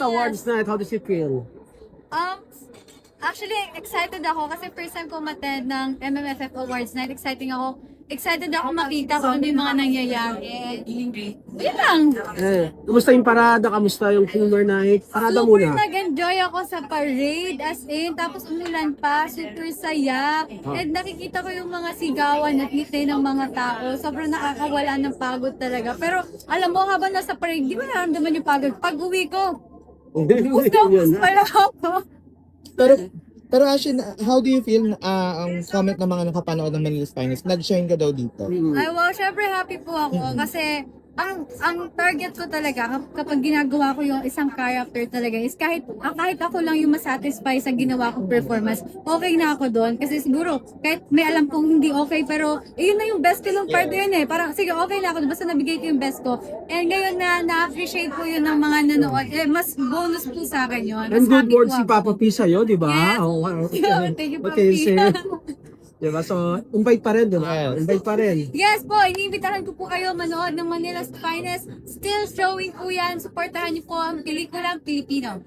Awards night, how does it feel? Um, actually, excited ako kasi first time ko attend ng MMFF Awards Night. Excited ako makita kung ano yung mga nangyayari. Yun lang. Kumusta yung parada? Kamusta yung humor night? Parada Super muna. nag-enjoy ako sa parade, as in, tapos umulan pa, super saya. And nakikita ko yung mga sigawan at ngiti ng mga tao. Sobrang nakakawala ng pagod talaga. Pero alam mo, habang nasa parade, di ba naramdaman yung pagod? Pag uwi ko, Yun, pala ako. Pero Ashin, how do you feel ang comment ng mga nakapanood ng Manila's Finest? Nag-shine ka daw dito. Ay, wow, syempre happy po ako kasi ang target ko talaga kapag ginagawa ko yung isang character talaga is kahit ako lang yung masatisfy sa ginawa kong performance, okay na ako doon. Kasi siguro, kahit may alam kong hindi okay, pero yun na yung best ko nung part yun eh. Parang, sige, okay na ako, basta nabigay ko yung best ko. And ngayon na-appreciate ko yun ng mga nanood, mas bonus po sa akin yun. And Mas good happy words po si ako. Papa P sa'yo, di ba? Yes. Oo, Thank you, Papi. Okay, diba? So, invite pa rin, diba? Yes. Invite pa rin. Yes po, iniimbitahan ko po kayo manood ng Manila's Finest. Still showing po yan. Supportahan niyo po ang pelikulang Pilipino.